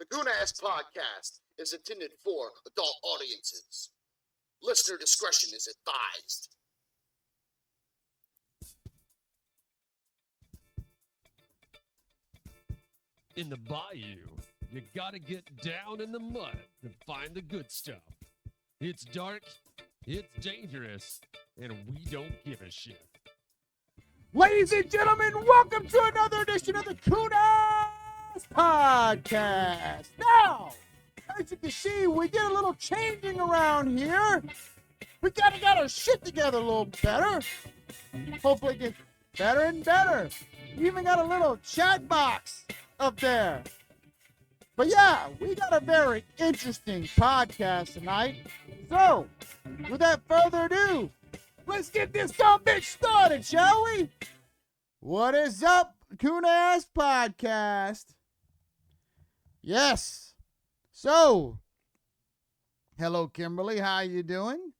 The Coonass Podcast is intended for adult audiences. Listener discretion is advised. In the bayou, you gotta get down in the mud to find the good stuff. It's dark, it's dangerous, and we don't give a shit. Ladies and gentlemen, welcome to another edition of the Coonass Podcast. Now, as you can see, we did a little changing around here. We got our shit together a little better. Hopefully it gets better and better. We even got a little chat box up there. But yeah, we got a very interesting podcast tonight. So, without further ado, let's get this bitch started, shall we? What is up, Coonass Podcast? Yes. So, hello, Kimberly. How you doing?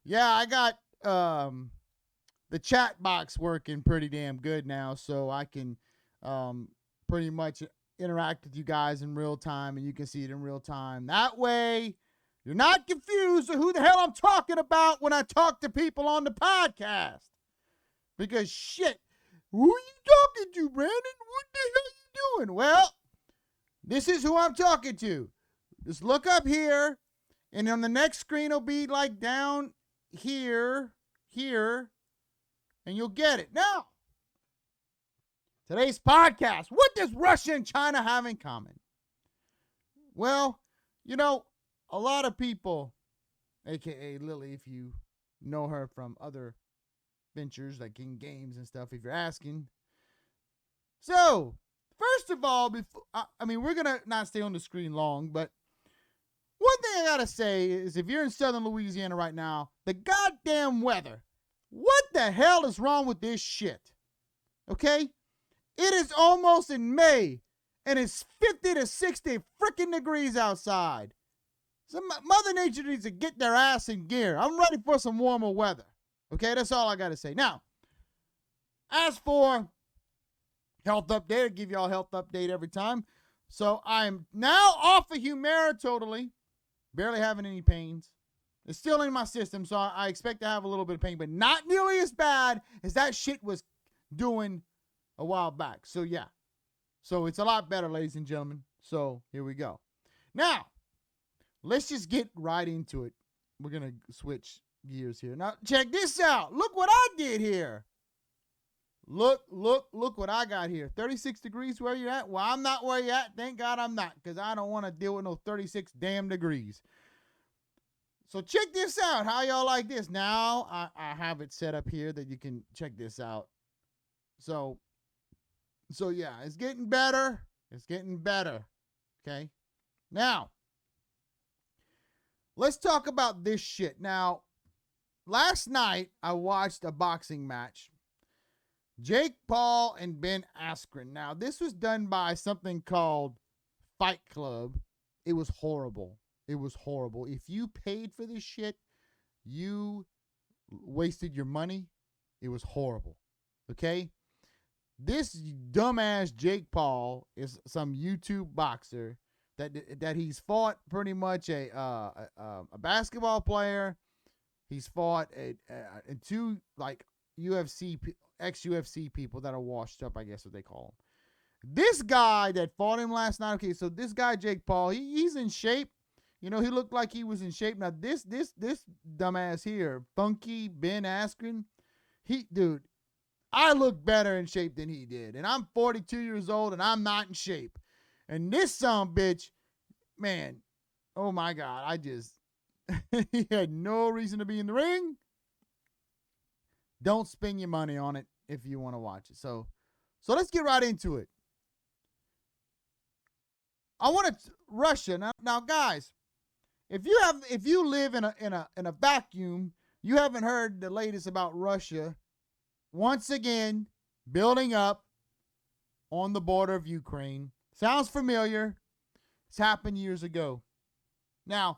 Yeah, I got the chat box working pretty damn good now, so I can pretty much interact with you guys in real time, and you can see it in real time. That way, you're not confused with who the hell I'm talking about when I talk to people on the podcast. Because shit, who are you talking to, Brandon? What the hell are you doing? Well, this is who I'm talking to. Just look up here, and on the next screen will be like down here, and you'll get it. Now, today's podcast, what does Russia and China have in common? Well, you know, a lot of people, a.k.a. Lily, if you know her from other ventures like in games and stuff, if you're asking. So, first of all, we're going to not stay on the screen long, but one thing I got to say is if you're in southern Louisiana right now, the goddamn weather, what the hell is wrong with this shit? Okay? It is almost in May, and it's 50 to 60 freaking degrees outside. So Mother Nature needs to get their ass in gear. I'm ready for some warmer weather. Okay, that's all I got to say. Now, as for health update, I give y'all a health update every time. So I'm now off of Humira totally. Barely having any pains. It's still in my system, so I expect to have a little bit of pain, but not nearly as bad as that shit was doing a while back. So yeah. So it's a lot better, ladies and gentlemen. So here we go. Now, let's just get right into it. We're going to switch gears here. Now, check this out. Look what I did here. Look what I got here. 36 degrees where you're at? Well, I'm not where you're at. Thank God I'm not, because I don't want to deal with no 36 damn degrees. So check this out. How y'all like this? Now, I have it set up here that you can check this out. So yeah, it's getting better. It's getting better. Okay? Now, let's talk about this shit. Now, last night, I watched a boxing match. Jake Paul and Ben Askren. Now, this was done by something called Fight Club. It was horrible. It was horrible. If you paid for this shit, you wasted your money. It was horrible. Okay? This dumbass Jake Paul is some YouTube boxer that he's fought pretty much a basketball player. He's fought two like UFC ex-UFC people that are washed up, I guess what they call them. This guy that fought him last night. Okay, so this guy Jake Paul, he's in shape. You know, he looked like he was in shape. Now this dumbass here, Funky Ben Askren, dude, I look better in shape than he did. And I'm 42 years old and I'm not in shape. And this son bitch, man, oh my God, he had no reason to be in the ring. Don't spend your money on it if you want to watch it. So let's get right into it. I want to Russia. Now guys, if you live in a vacuum, you haven't heard the latest about Russia once again building up on the border of Ukraine. Sounds familiar. It's happened years ago. Now,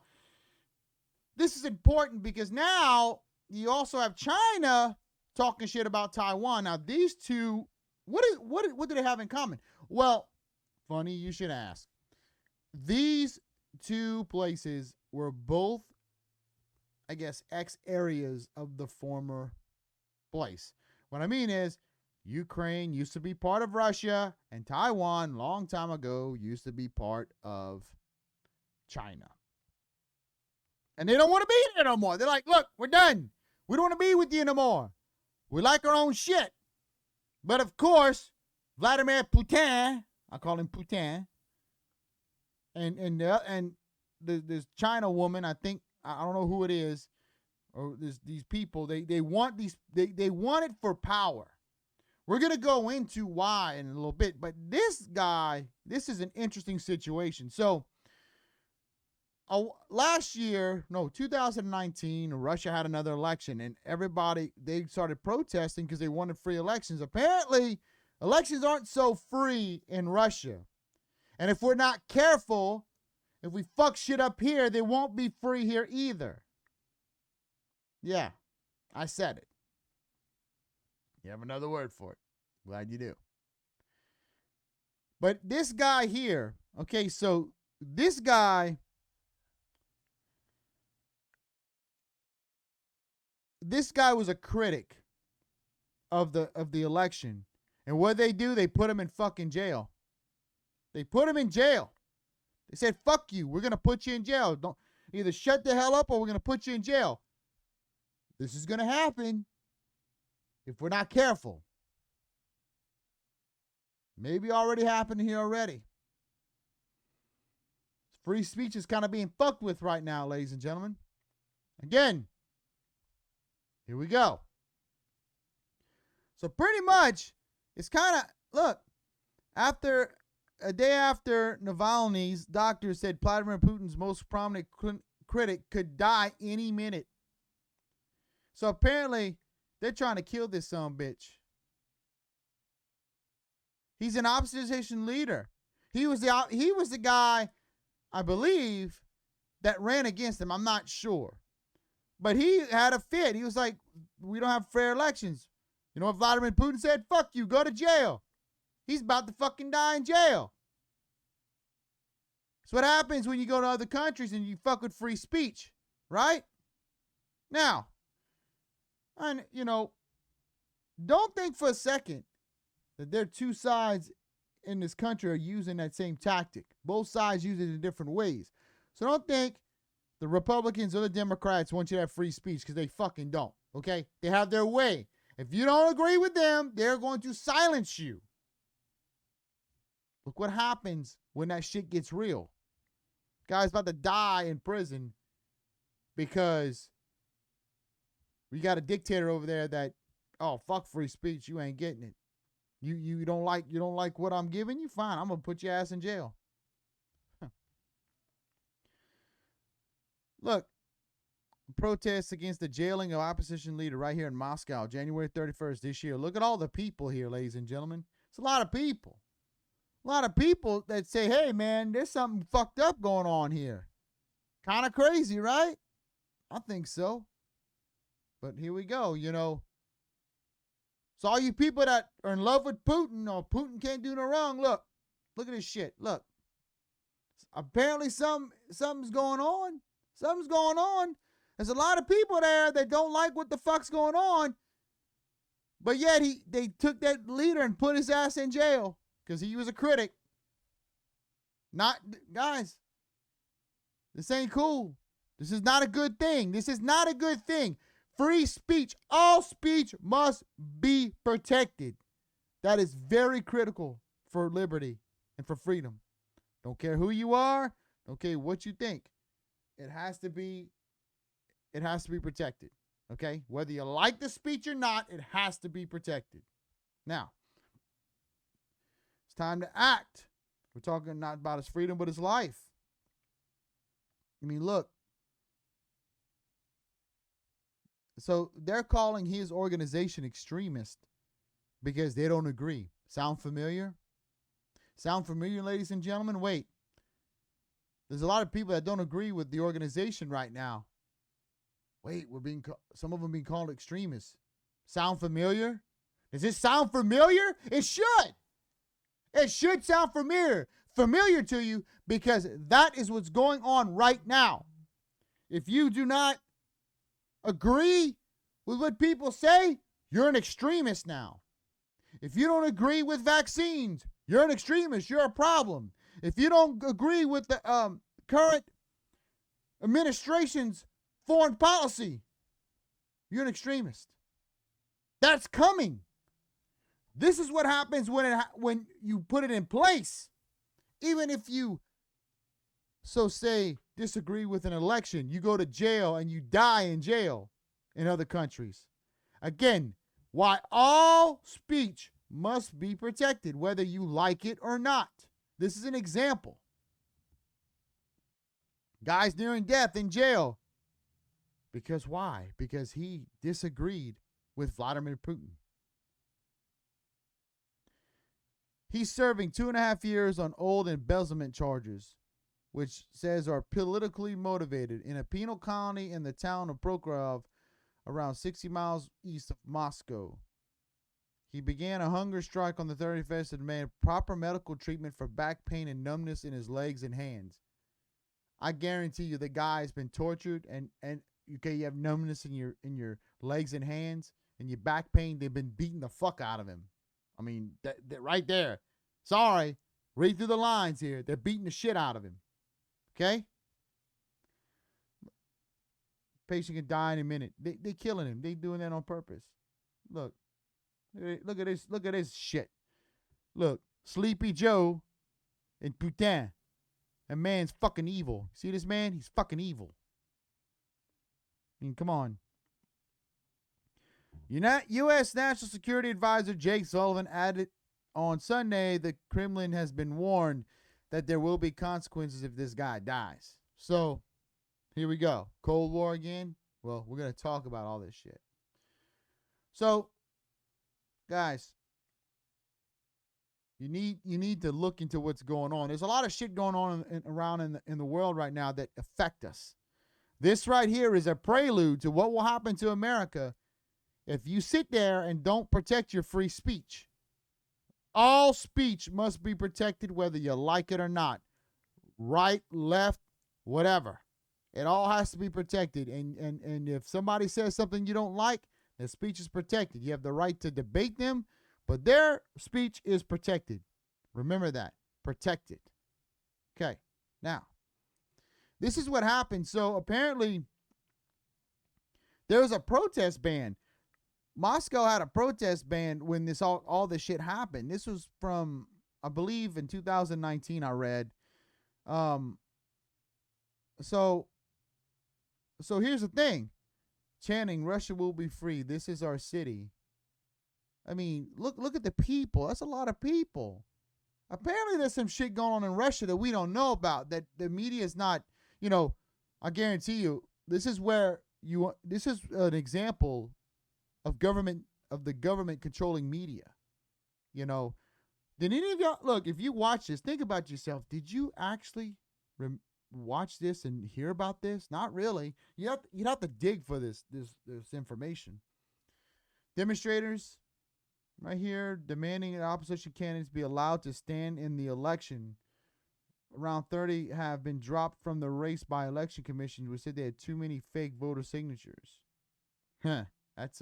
this is important because now you also have China talking shit about Taiwan. Now, these two, what do they have in common? Well, funny you should ask. these two places were both, I guess, ex areas of the former place. What I mean is, Ukraine used to be part of Russia, and Taiwan, long time ago, used to be part of China. And they don't want to be there no more. They're like, look, we're done. We don't want to be with you no more. We like our own shit. But of course, Vladimir Putin, I call him Putin, and this China woman, I think, I don't know who it is, or these people, they want they want it for power. We're going to go into why in a little bit, but this guy, this is an interesting situation. So, last year, 2019, Russia had another election, and everybody, they started protesting because they wanted free elections. Apparently, elections aren't so free in Russia. And if we're not careful, if we fuck shit up here, they won't be free here either. Yeah, I said it. You have another word for it. Glad you do. But this guy here, okay, so this guy, was a critic of the election. And what they do, they put him in fucking jail. They put him in jail. They said, fuck you. We're going to put you in jail. Don't either shut the hell up or we're going to put you in jail. This is going to happen if we're not careful. Maybe already happened here already. Free speech is kind of being fucked with right now, ladies and gentlemen. Again, here we go. So pretty much, it's kind of, look, after a day after Navalny's doctor said Vladimir Putin's most prominent critic could die any minute. So apparently, they're trying to kill this son of a bitch. He's an opposition leader. He was the guy, I believe, that ran against him. I'm not sure. But he had a fit. He was like, we don't have fair elections. You know what Vladimir Putin said? Fuck you, go to jail. He's about to fucking die in jail. That's what happens when you go to other countries and you fuck with free speech, right? Now, and don't think for a second that there are two sides in this country are using that same tactic. Both sides use it in different ways. So don't think the Republicans or the Democrats want you to have free speech, because they fucking don't, okay? They have their way. If you don't agree with them, they're going to silence you. Look what happens when that shit gets real. Guy's about to die in prison because we got a dictator over there that, oh, fuck free speech, you ain't getting it. You don't like what I'm giving you? Fine, I'm gonna put your ass in jail. Look, protests against the jailing of opposition leader right here in Moscow, January 31st this year. Look at all the people here, ladies and gentlemen. It's a lot of people. A lot of people that say, hey, man, there's something fucked up going on here. Kind of crazy, right? I think so. But here we go, So all you people that are in love with Putin, or Putin can't do no wrong, look at this shit. Look. Apparently something's going on. Something's going on. There's a lot of people there that don't like what the fuck's going on. But yet they took that leader and put his ass in jail because he was a critic. Guys, this ain't cool. This is not a good thing. This is not a good thing. Free speech. All speech must be protected. That is very critical for liberty and for freedom. Don't care who you are. Don't care what you think. It has to be protected. Okay? Whether you like the speech or not, it has to be protected. Now, it's time to act. We're talking not about his freedom, but his life. I mean, look. So they're calling his organization extremist because they don't agree. Sound familiar? Sound familiar, ladies and gentlemen? Wait. There's a lot of people that don't agree with the organization right now. Wait, some of them being called extremists. Sound familiar? Does this sound familiar? It should. It should sound familiar. familiar to you because that is what's going on right now. If you do not agree with what people say, you're an extremist now. If you don't agree with vaccines, you're an extremist. You're a problem. If you don't agree with the current administration's foreign policy, you're an extremist. That's coming. This is what happens when you put it in place. Even if you, disagree with an election, you go to jail and you die in jail in other countries. Again, why all speech must be protected, whether you like it or not. This is an example. Guy's nearing death in jail. Because why? Because he disagreed with Vladimir Putin. He's serving 2.5 years on old embezzlement charges, which says are politically motivated, in a penal colony in the town of Prokhorov, around 60 miles east of Moscow. He began a hunger strike on the 31st and demanded proper medical treatment for back pain and numbness in his legs and hands. I guarantee you the guy's been tortured and okay, you have numbness in your legs and hands and your back pain. They've been beating the fuck out of him. I mean, that right there. Sorry, read through the lines here. They're beating the shit out of him. Okay? Patient can die in a minute. They killing him. They doing that on purpose. Look at this. Look at this shit. Look, Sleepy Joe and Putin. That man's fucking evil. See this man? He's fucking evil. I mean, come on. U.S. National Security Advisor Jake Sullivan added on Sunday the Kremlin has been warned that there will be consequences if this guy dies. So, here we go. Cold War again? Well, we're going to talk about all this shit. So, guys, you need to look into what's going on. There's a lot of shit going on around in the world right now that affect us. This right here is a prelude to what will happen to America if you sit there and don't protect your free speech. All speech must be protected whether you like it or not. Right, left, whatever. It all has to be protected. And if somebody says something you don't like, their speech is protected. You have the right to debate them, but their speech is protected. Remember that. Protected. Okay. Now, this is what happened. So apparently, there was a protest ban. Moscow had a protest ban when all this shit happened. This was from, I believe, in 2019. I read. So here's the thing. Chanting, Russia will be free. This is our city. I mean, look at the people. That's a lot of people. Apparently, there's some shit going on in Russia that we don't know about, that the media is not, I guarantee you, this is an example of the government controlling media. Did any of y'all, look, if you watch this, think about yourself. Did you actually watch this and hear about this? Not really. You'd have to dig for this information. Demonstrators right here demanding that opposition candidates be allowed to stand in the election. Around 30 have been dropped from the race by election commissions, which said they had too many fake voter signatures. That's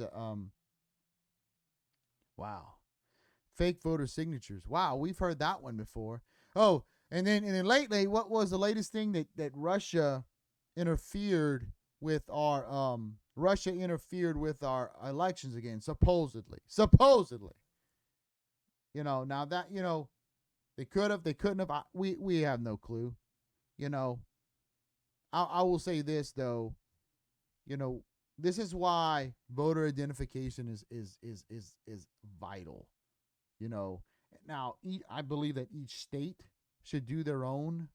wow. Fake voter signatures. Wow, we've heard that one before. Oh, and then lately, what was the latest thing that Russia interfered with our elections again, supposedly. Now that, they could have, they couldn't have. We have no clue. I will say this though. This is why voter identification is vital. Now I believe that each state should do their own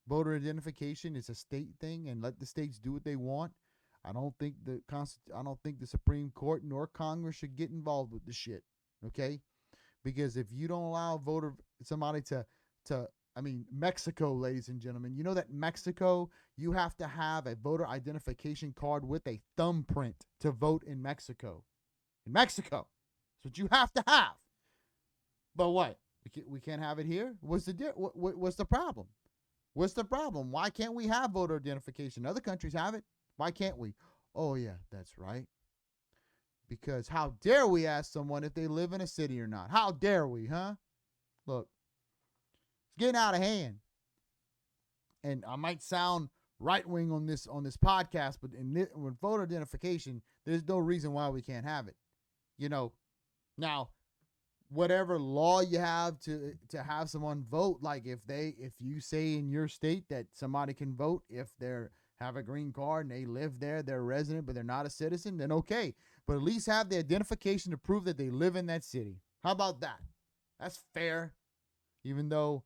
voter identification. It's a state thing, and let the states do what they want. I don't think the Supreme Court nor Congress should get involved with this shit. Okay? Because if you don't allow Mexico, ladies and gentlemen, you know that Mexico, you have to have a voter identification card with a thumbprint to vote in Mexico. In Mexico. That's what you have to have. But what? We can't have it here. What's the problem? What's the problem? Why can't we have voter identification? Other countries have it. Why can't we? Oh, yeah, that's right. Because how dare we ask someone if they live in a city or not? How dare we, huh? Look, it's getting out of hand. And I might sound right-wing on this podcast, but with voter identification, there's no reason why we can't have it. Now, whatever law you have to have someone vote, like if you say in your state that somebody can vote if they're have a green card and they live there, they're a resident, but they're not a citizen, then okay. But at least have the identification to prove that they live in that city. How about that? That's fair. Even though,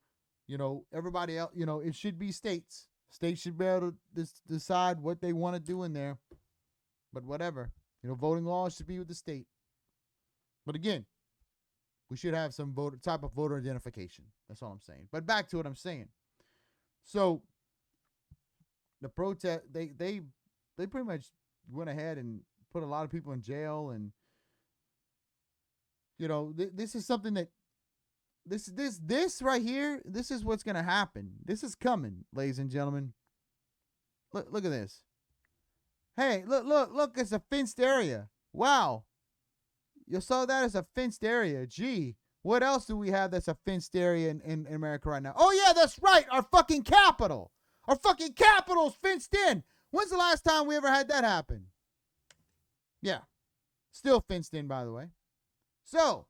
everybody else, it should be states. States should be able to decide what they want to do in there. But whatever. Voting laws should be with the state. But again, we should have some type of voter identification. That's all I'm saying. But back to what I'm saying. So the protest, they pretty much went ahead and put a lot of people in jail, and this is something that this right here. This is what's gonna happen. This is coming, ladies and gentlemen. Look at this. Hey, look! It's a fenced area. Wow. You saw that as a fenced area. Gee, what else do we have that's a fenced area in America right now? Oh, yeah, that's right. Our fucking capital. Our fucking capital's fenced in. When's the last time we ever had that happen? Yeah. Still fenced in, by the way. So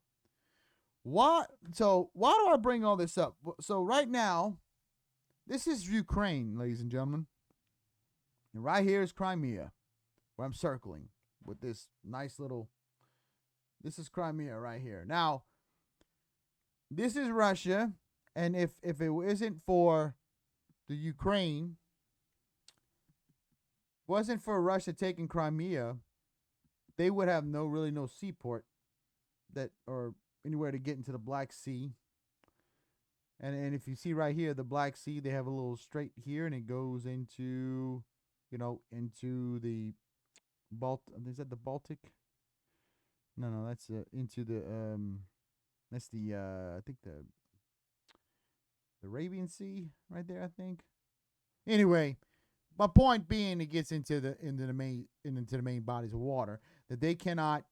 why do I bring all this up? So right now, this is Ukraine, ladies and gentlemen. And right here is Crimea, where I'm circling with this nice little... This is Crimea right here. Now, this is Russia, and if it isn't for the Ukraine, wasn't for Russia taking Crimea, they would have no seaport or anywhere to get into the Black Sea. And if you see right here, the Black Sea, they have a little strait here, and it goes into, into the Is that the Baltic? No, that's into the that's the I think the Arabian Sea right there, I think. Anyway, my point being, it gets into the main bodies of water that they cannot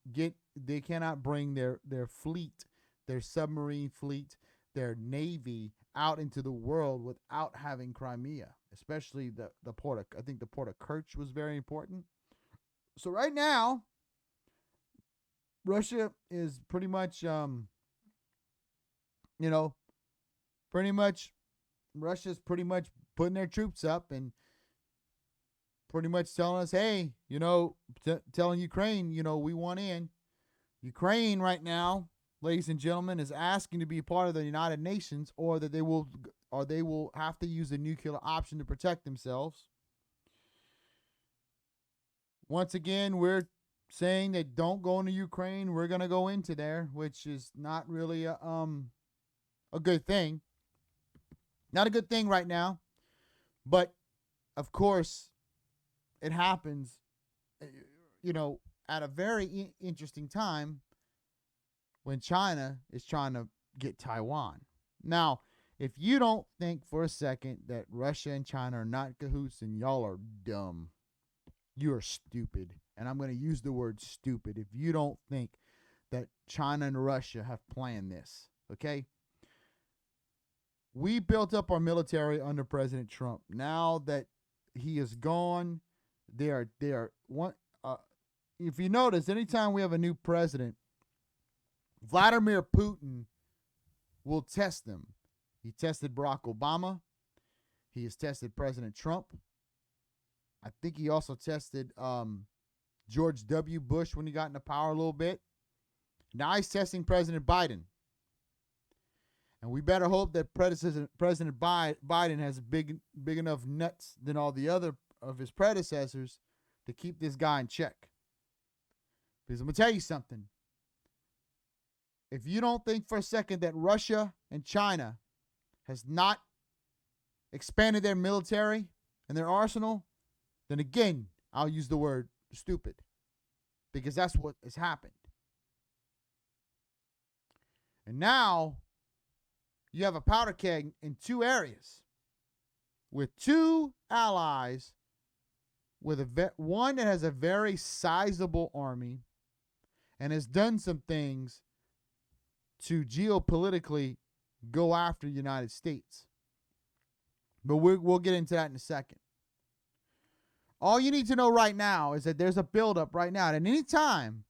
bring their fleet, their submarine fleet, their navy out into the world without having Crimea, especially the port of, I think the port of Kerch was very important. So right now, Russia is pretty much, Russia's pretty much putting their troops up and pretty much telling us, hey, telling Ukraine, we want in. Ukraine right now, ladies and gentlemen, is asking to be part of the United Nations, or they will have to use the nuclear option to protect themselves. Once again, we're saying that don't go into Ukraine. We're going to go into there, which is not really a good thing. Not a good thing right now. But, of course, it happens, at a very interesting time when China is trying to get Taiwan. Now, if you don't think for a second that Russia and China are not cahoots, then y'all are dumb. You are stupid. And I'm going to use the word stupid if you don't think that China and Russia have planned this, okay? We built up our military under President Trump. Now that he is gone, they are one. If you notice, anytime we have a new president, Vladimir Putin will test them. He tested Barack Obama. He has tested President Trump. I think he also tested George W. Bush when he got into power a little bit. Now he's testing President Biden. And we better hope that President Biden has big enough nuts than all the other of his predecessors to keep this guy in check. Because I'm going to tell you something. If you don't think for a second that Russia and China has not expanded their military and their arsenal, then again, I'll use the word stupid. Because that's what has happened. And now, you have a powder keg in two areas with two allies, with one that has a very sizable army and has done some things to geopolitically go after the United States. But we'll get into that in a second. All you need to know right now is that there's a buildup right now. And at any time,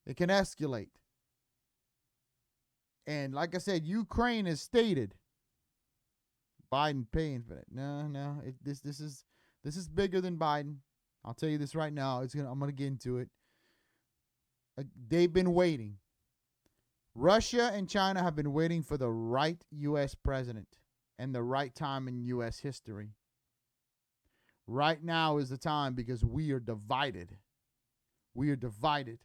it can escalate. And like I said, Ukraine has stated Biden paying for it. No, this is bigger than Biden. I'll tell you this right now. I'm gonna get into it. They've been waiting. Russia and China have been waiting for the right U.S. president and the right time in U.S. history. Right now is the time because we are divided. We are divided.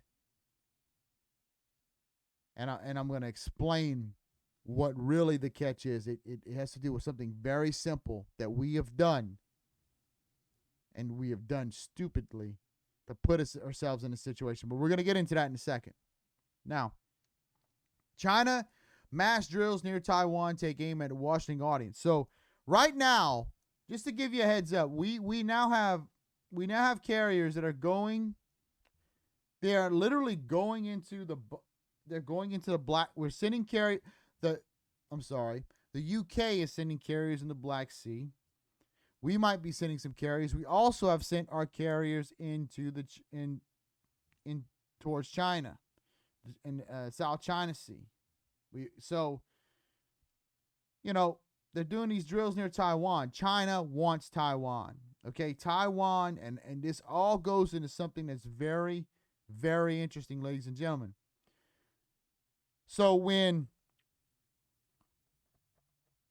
And I'm going to explain what really the catch is. It has to do with something very simple that we have done, and we have done stupidly to put ourselves in a situation. But we're going to get into that in a second. Now, China mass drills near Taiwan take aim at a Washington audience. So right now, just to give you a heads up, we now have carriers that are going. They are literally going into the. They're going into the black. We're sending the UK is sending carriers in the Black Sea. We might be sending some carriers. We also have sent our carriers into towards China, in South China Sea. They're doing these drills near Taiwan. China wants Taiwan. Okay, Taiwan, and this all goes into something that's very, very interesting, ladies and gentlemen. So and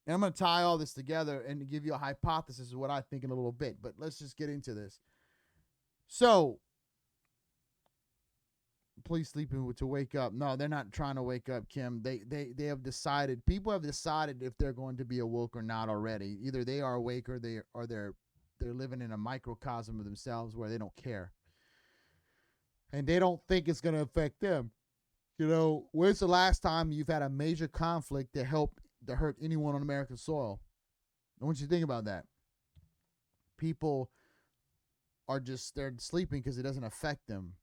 I'm going to tie all this together and give you a hypothesis of what I think in a little bit, but let's just get into this. So, please sleeping to wake up. No, they're not trying to wake up, Kim. They have decided. People have decided if they're going to be awoke or not already. Either they are awake or they're living in a microcosm of themselves where they don't care, and they don't think it's going to affect them. When's the last time you've had a major conflict that hurt anyone on American soil? I want you to think about that. People they're sleeping because it doesn't affect them,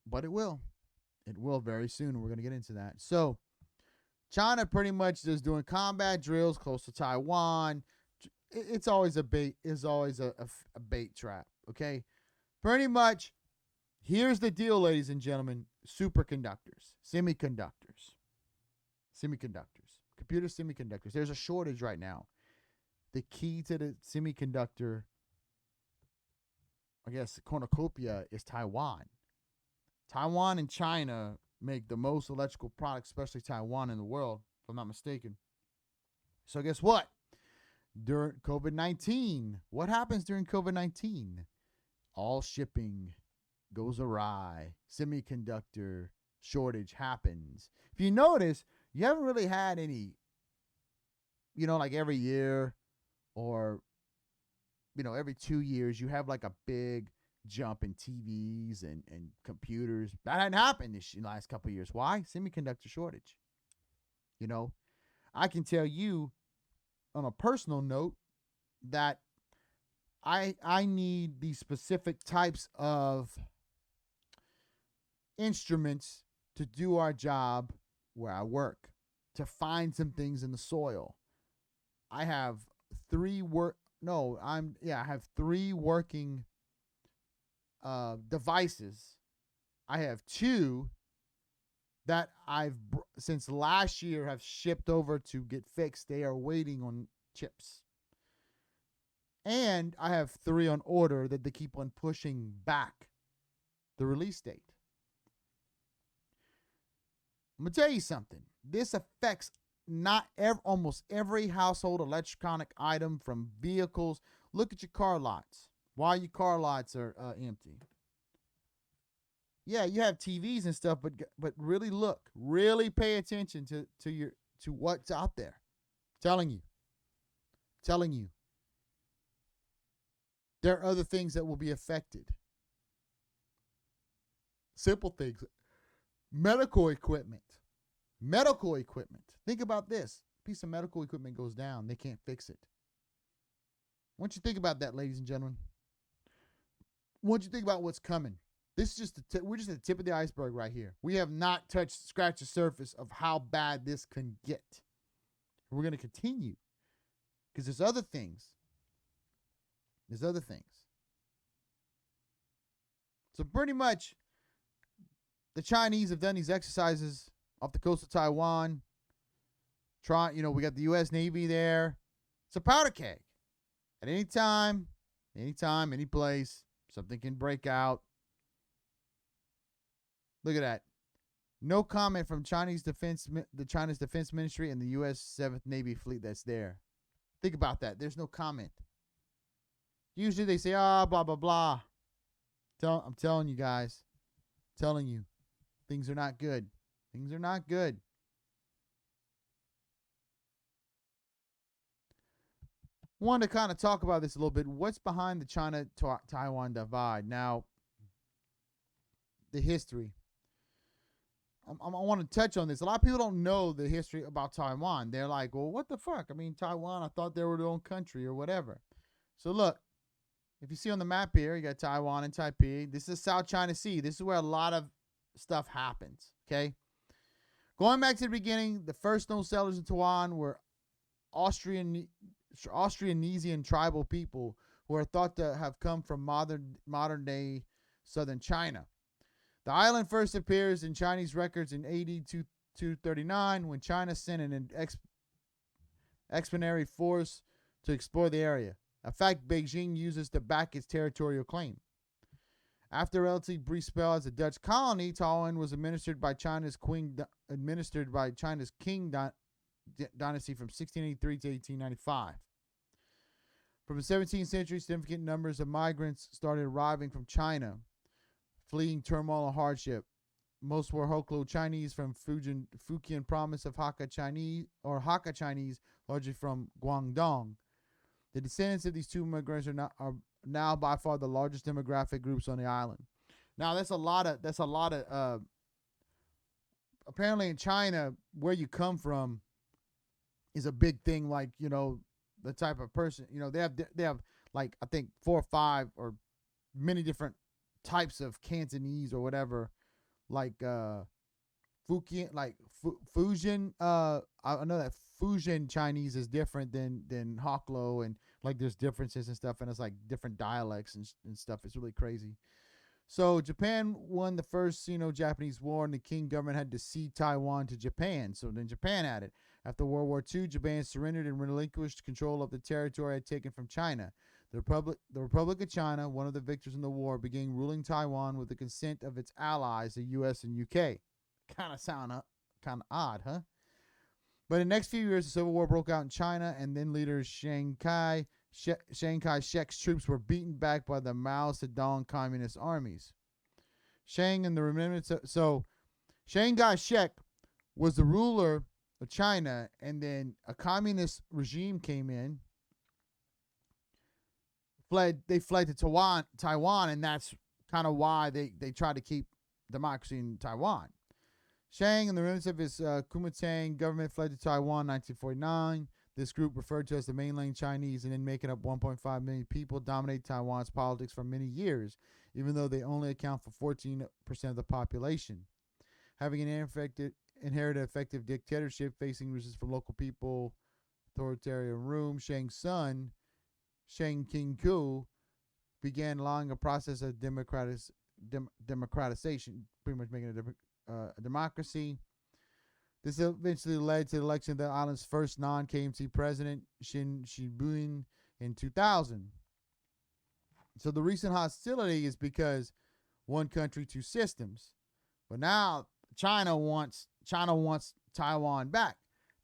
but it will. It will very soon. We're going to get into that. So China pretty much is doing combat drills close to Taiwan. It's always a bait. It's always a bait trap. Okay. Pretty much. Here's the deal, ladies and gentlemen. Superconductors, semiconductors, computer semiconductors. There's a shortage right now. The key to the semiconductor, I guess, cornucopia is Taiwan. Taiwan and China make the most electrical products, especially Taiwan, in the world, if I'm not mistaken. So guess what? During COVID-19, what happens during COVID-19? All shipping goes awry. Semiconductor shortage happens. If you notice, you haven't really had any, like every year or, every 2 years, you have like a big jump in TVs and computers. That hadn't happened in the last couple of years. Why? Semiconductor shortage. I can tell you on a personal note that I need these specific types of instruments to do our job where I work, to find some things in the soil. I have three working devices. I have two that since last year have shipped over to get fixed. They are waiting on chips. And I have 3 on order that they keep on pushing back the release date. I'm going to tell you something. This affects almost every household electronic item, from vehicles. Look at your car lots. Why your car lots are empty. Yeah, you have TVs and stuff, but really look. Really pay attention to what's out there. Telling you. There are other things that will be affected. Simple things. Medical equipment. Think about this. piece of medical equipment goes down, they can't fix it. I want you to think about that, ladies and gentlemen. I want you to think about what's coming. This is just we're just at the tip of the iceberg right here. We have not scratched the surface of how bad this can get. We're going to continue because there's other things. There's other things. So pretty much, the Chinese have done these exercises off the coast of Taiwan. We got the U.S. Navy there. It's a powder keg. At any time, any place, something can break out. Look at that. No comment from the Chinese Defense Ministry and the U.S. 7th Navy Fleet that's there. Think about that. There's no comment. Usually they say, blah, blah, blah. I'm telling you guys. Telling you. Things are not good. Things are not good. Wanted to kind of talk about this a little bit. What's behind the China-Taiwan divide? Now, the history. I want to touch on this. A lot of people don't know the history about Taiwan. They're like, well, what the fuck? I mean, Taiwan, I thought they were their own country or whatever. So look, if you see on the map here, you got Taiwan and Taipei. This is South China Sea. This is where a lot of stuff happens, okay? Going back to the beginning, the first known settlers in Taiwan were Austronesian tribal people who are thought to have come from modern-day southern China. The island first appears in Chinese records in AD 239 when China sent an expeditionary force to explore the area, a fact Beijing uses to back its territorial claim. After a relatively brief spell as a Dutch colony, Taiwan was administered by China's Qing dynasty from 1683 to 1895. From the 17th century, significant numbers of migrants started arriving from China, fleeing turmoil and hardship. Most were Hokklo Chinese from Fujian province of Hakka Chinese, largely from Guangdong. The descendants of these two immigrants are now by far the largest demographic groups on the island. Now that's a lot of apparently in China, where you come from is a big thing. Like, the type of person, they have like, I think 4 or 5 or many different types of Cantonese or whatever, like Fujian, like Fujian. I know that Fujian Chinese is different than Hokklo, and like there's differences and stuff, and it's like different dialects and stuff. It's really crazy. So Japan won the first Sino-Japanese War, and the Qing government had to cede Taiwan to Japan. So then Japan had it. After World War II, Japan surrendered and relinquished control of the territory it had taken from China. The Republic of China, one of the victors in the war, began ruling Taiwan with the consent of its allies, the U.S. and U.K. Kind of odd, huh? But in the next few years, the Civil War broke out in China, and then leader Chiang Kai-shek's troops were beaten back by the Mao Zedong communist armies. Chiang Kai-shek was the ruler of China, and then a communist regime came in. They fled to Taiwan, and that's kind of why they tried to keep democracy in Taiwan. Chiang and the remnants of his Kuomintang government fled to Taiwan in 1949. This group, referred to as the mainland Chinese and then making up 1.5 million people, dominate Taiwan's politics for many years, even though they only account for 14% of the population. Having inherited effective dictatorship, facing resistance from local people, authoritarian rule, Chiang's son, Chiang King-ku, began allowing a process of democratization, pretty much making it a democracy. This eventually led to the election of the island's first non-KMT president, Shin Shibuin, in 2000. So the recent hostility is because one country, two systems. But now China wants Taiwan back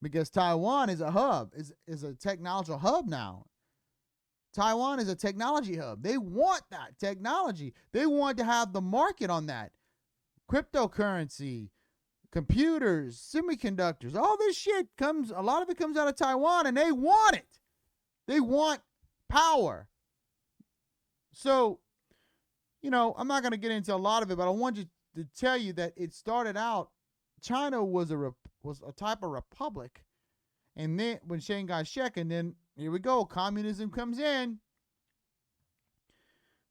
because Taiwan is a hub, is a technological hub now. Taiwan is a technology hub. They want that technology. They want to have the market on that. Cryptocurrency, computers, semiconductors, all this shit a lot of it comes out of Taiwan, and they want it. They want power. So, I'm not going to get into a lot of it, but I want you to tell you that it started out, China was a type of republic, And then when Shanghai's checking, then here we go. Communism comes in.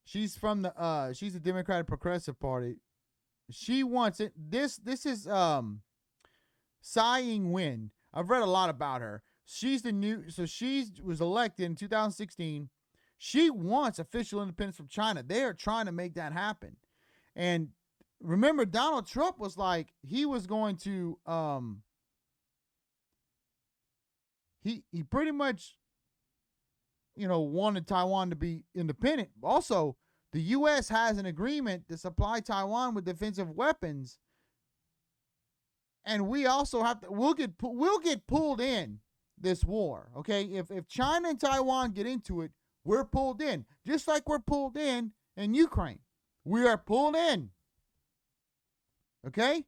She's from she's the Democratic Progressive Party. She wants it. This is Tsai Ing-wen. I've read a lot about her. She's the new, so she was elected in 2016. She wants official independence from China. They are trying to make that happen. And remember, Donald Trump was like, he was going to, he pretty much, wanted Taiwan to be independent. Also, the U.S. has an agreement to supply Taiwan with defensive weapons. And we also have to, we'll get pulled in this war, okay? If China and Taiwan get into it, we're pulled in. Just like we're pulled in Ukraine. We are pulled in. Okay?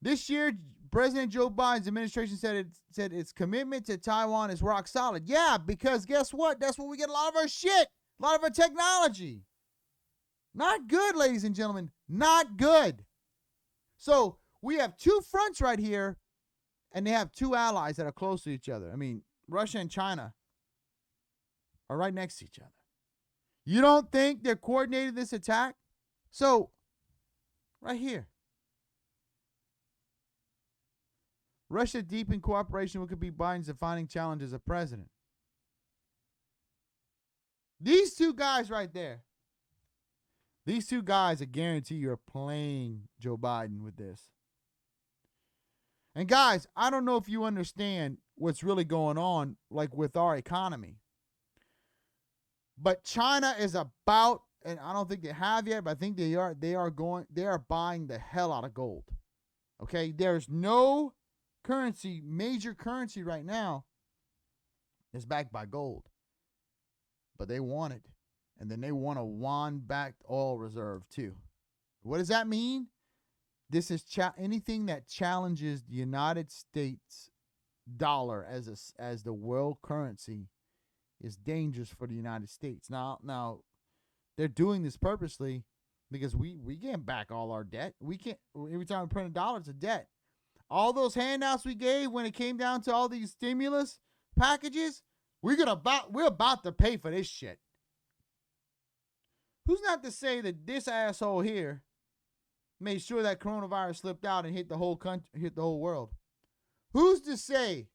This year, President Joe Biden's administration said its commitment to Taiwan is rock solid. Yeah, because guess what? That's where we get a lot of our shit, a lot of our technology. Not good, ladies and gentlemen. Not good. So we have two fronts right here, and they have two allies that are close to each other. I mean, Russia and China are right next to each other. You don't think they're coordinating this attack? So, right here. Russia deepened cooperation with could be Biden's defining challenge as a president. These two guys right there. These two guys, I guarantee you, are playing Joe Biden with this. And guys, I don't know if you understand what's really going on, like with our economy. But China is about, and I don't think they have yet, but I think they are buying the hell out of gold. Okay? There's no currency, major currency right now that's backed by gold. But they want it. And then they want a yuan-backed oil reserve too. What does that mean? This is anything that challenges the United States dollar as the world currency is dangerous for the United States. Now, they're doing this purposely because we can't back all our debt. We can't. Every time we print a dollar, it's a debt. All those handouts we gave when it came down to all these stimulus packages, we're about to pay for this shit. Who's not to say that this asshole here made sure that coronavirus slipped out and hit the whole country, hit the whole world? Who's to say?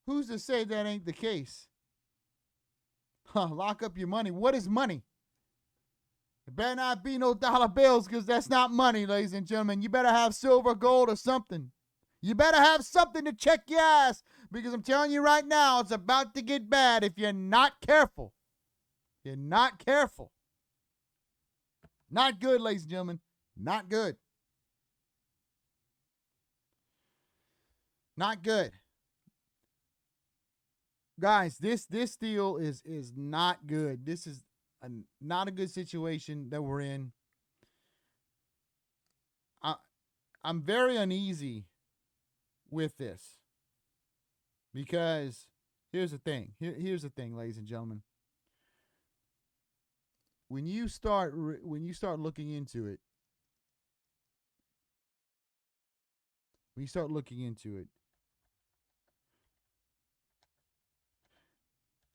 Who's to say that ain't the case? Lock up your money. What is money? It better not be no dollar bills, because that's not money, ladies and gentlemen. You better have silver, gold, or something. You better have something to check your ass, because I'm telling you right now, it's about to get bad if you're not careful. You're not careful. Not good, ladies and gentlemen. Not good. Not good. Guys, this deal is not good. This is not a good situation that we're in. I'm very uneasy with this because here's the thing. Here's the thing, ladies and gentlemen. When you start looking into it,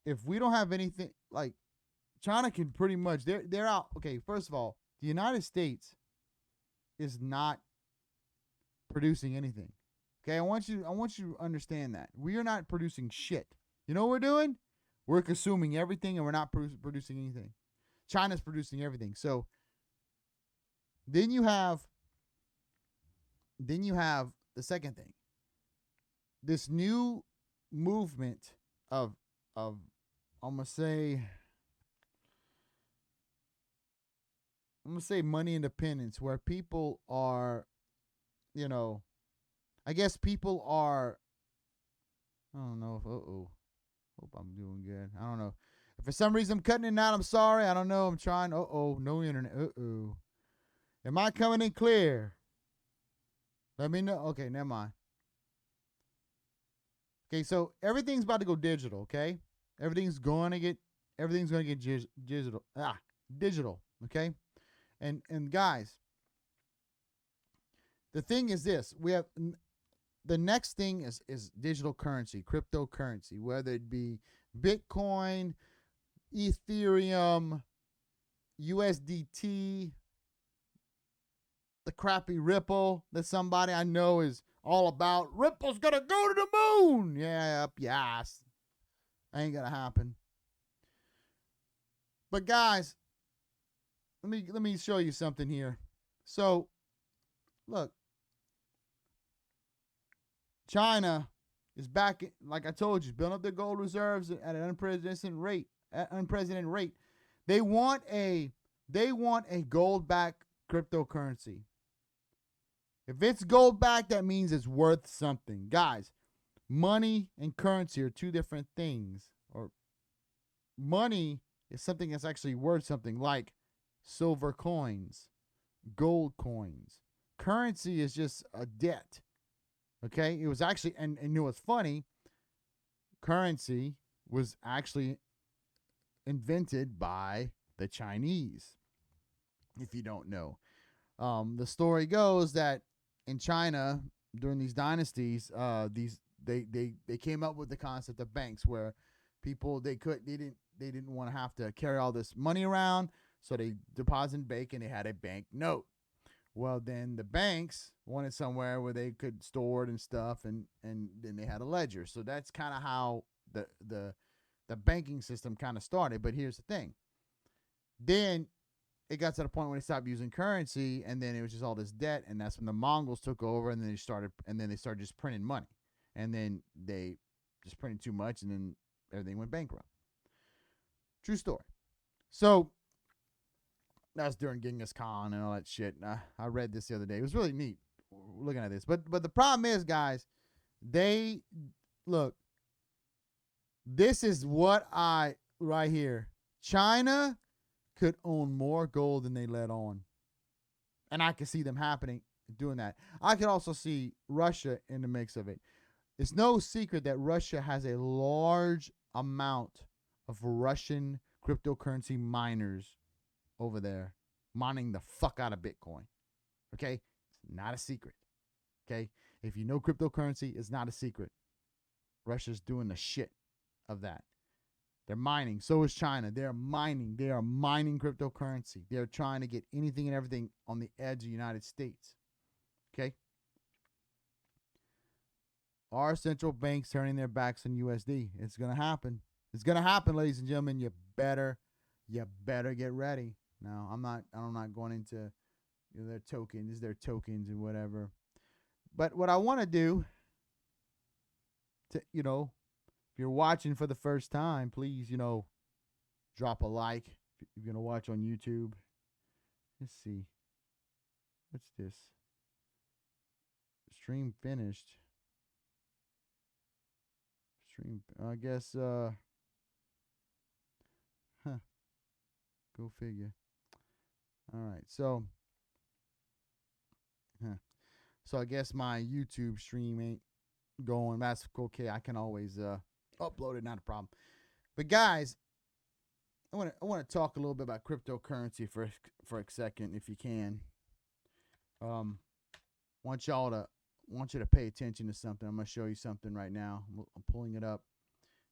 if we don't have anything, like, China can pretty much, they're out. Okay, first of all, the United States is not producing anything. Okay, I want you to understand that. We are not producing shit. You know what we're doing? We're consuming everything and we're not producing anything. China's producing everything. So then you have the second thing. This new movement of I'm gonna say money independence, where people are, I guess people are, I don't know if, hope I'm doing good. I don't know. If for some reason I'm cutting it out, I'm sorry. I don't know. I'm trying. No internet. Am I coming in clear? Let me know. Okay, never mind. Okay, so everything's about to go digital, okay? Everything's going to get digital. Digital, okay? And guys, the thing is this. the next thing is digital currency, cryptocurrency, whether it be Bitcoin, Ethereum, USDT, the crappy Ripple that somebody I know is all about. Ripple's gonna go to the moon. Yeah, up your ass. Ain't gonna happen. But guys, let me show you something here. So, look, China is back, like I told you, building up their gold reserves at an unprecedented rate. They want a gold-backed cryptocurrency. If it's gold-backed, that means it's worth something. Guys, money and currency are two different things. Or money is something that's actually worth something, like silver coins, gold coins. Currency is just a debt. Okay? It was actually, and you know what's funny? Currency was actually invented by the Chinese, if you don't know. The story goes that in China, during these dynasties, they came up with the concept of banks, where people they didn't want to have to carry all this money around, so they deposited bank and they had a bank note. Well, then the banks wanted somewhere where they could store it and stuff, and then they had a ledger. So that's kind of how the banking system kind of started. But here's the thing. Then it got to the point where they stopped using currency, and then it was just all this debt, and that's when the Mongols took over, and then they started just printing money. And then they just printed too much, and then everything went bankrupt. True story. So that's during Genghis Khan and all that shit. I read this the other day. It was really neat looking at this. But the problem is, guys, look, this is what right here. China could own more gold than they let on. And I can see them doing that. I could also see Russia in the mix of it. It's no secret that Russia has a large amount of Russian cryptocurrency miners over there mining the fuck out of Bitcoin. Okay? It's not a secret. Okay? If you know cryptocurrency, it's not a secret. Russia's doing the shit of that. They're mining. So is China. They are mining. They are mining cryptocurrency. They're trying to get anything and everything on the edge of the United States. Okay? Are central banks turning their backs on USD? It's going to happen. It's going to happen, ladies and gentlemen. You better get ready. Now, I'm not going into their tokens, and whatever. But what I want to do, if you're watching for the first time, please, drop a like. If you're going to watch on YouTube. Let's see. What's this? Stream finished. I guess, Go figure. All right, so I guess my YouTube stream ain't going. That's okay. I can always upload it, not a problem. But guys, I want to talk a little bit about cryptocurrency for a second, if you can. Want you to pay attention to something. I'm gonna show you something right now. I'm pulling it up,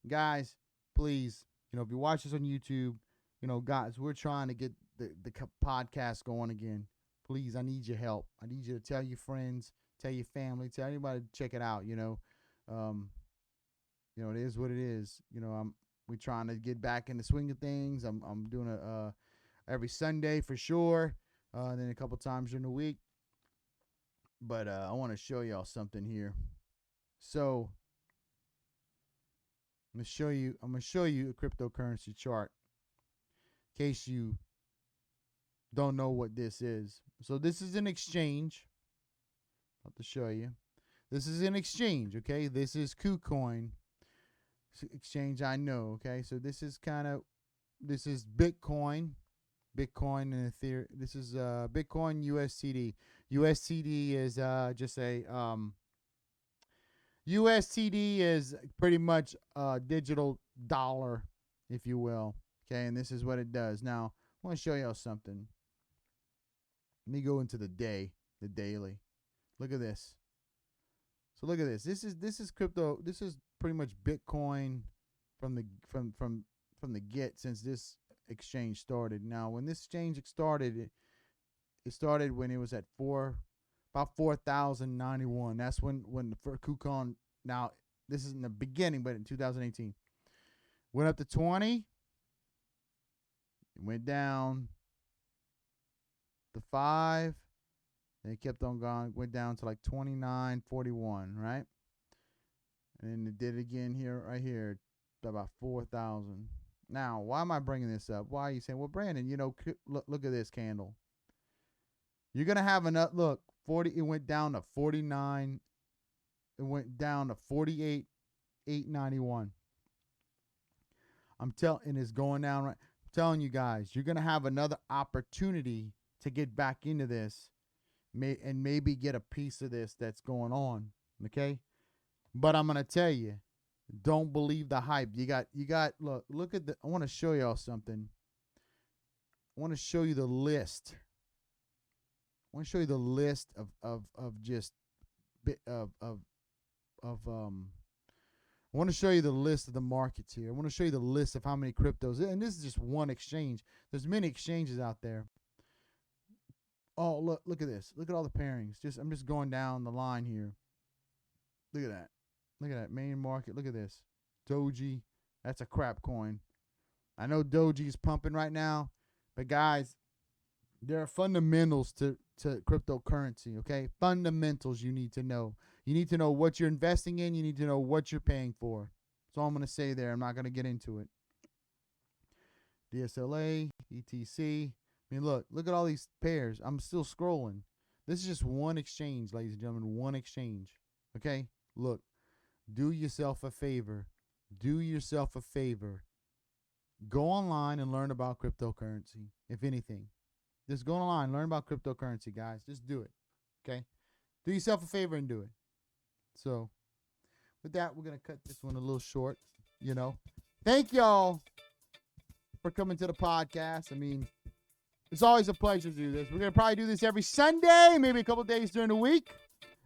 guys. Please, if you watch this on YouTube, guys, we're trying to get the podcast going again. Please, I need your help. I need you to tell your friends, tell your family, tell anybody to check it out. It is what it is. We're trying to get back in the swing of things. I'm doing a every Sunday for sure, and then a couple times during the week. But I want to show y'all something here. So I'm gonna show you a cryptocurrency chart in case you don't know what this is. So this is an exchange. I'll have to show you. This is an exchange, okay? This is KuCoin exchange, I know, okay? So this is Bitcoin and Ethereum. This is Bitcoin USDT. USDT is just a USDT is pretty much a digital dollar, if you will. Okay, and this is what it does. Now, I want to show y'all something. Let me go into the daily. Look at this. So look at this. This is crypto. This is pretty much Bitcoin from the get since this exchange started. Now, when this exchange started, it started when it was at about 4,091. That's when the first KuCoin. Now, this is in the beginning, but in 2018, went up to 20. It went down to 5. And it kept on going, went down to like 29.41, right? And then it did it again here, right here, about 4,000. Now, why am I bringing this up? Why are you saying, well, Brandon, look at this candle. You're going to have another, look, 40, it went down to 49. It went down to 48,891. And it's going down right. I'm telling you guys, you're going to have another opportunity to get back into this. And maybe get a piece of this that's going on, okay? But I'm gonna tell you, don't believe the hype. You got. Look at the. I want to show y'all something. I want to show you the list. I want to show you the list of just bit of I want to show you the list of the markets here. I want to show you the list of how many cryptos, and this is just one exchange. There's many exchanges out there. Oh, look at this. Look at all the pairings. I'm just going down the line here. Look at that. Look at that. Main market. Look at this. Doji. That's a crap coin. I know Doji is pumping right now, but guys, there are fundamentals to cryptocurrency, okay? Fundamentals you need to know. You need to know what you're investing in. You need to know what you're paying for. That's all I'm going to say there. I'm not going to get into it. DSLA, ETC. I mean, look at all these pairs. I'm still scrolling. This is just one exchange, ladies and gentlemen, one exchange. Okay? Look, do yourself a favor. Do yourself a favor. Go online and learn about cryptocurrency, if anything. Just go online, learn about cryptocurrency, guys. Just do it. Okay? Do yourself a favor and do it. So, with that, we're going to cut this one a little short, Thank y'all for coming to the podcast. I mean, it's always a pleasure to do this. We're going to probably do this every Sunday, maybe a couple days during the week.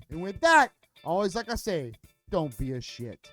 And with that, always like I say, don't be a shit.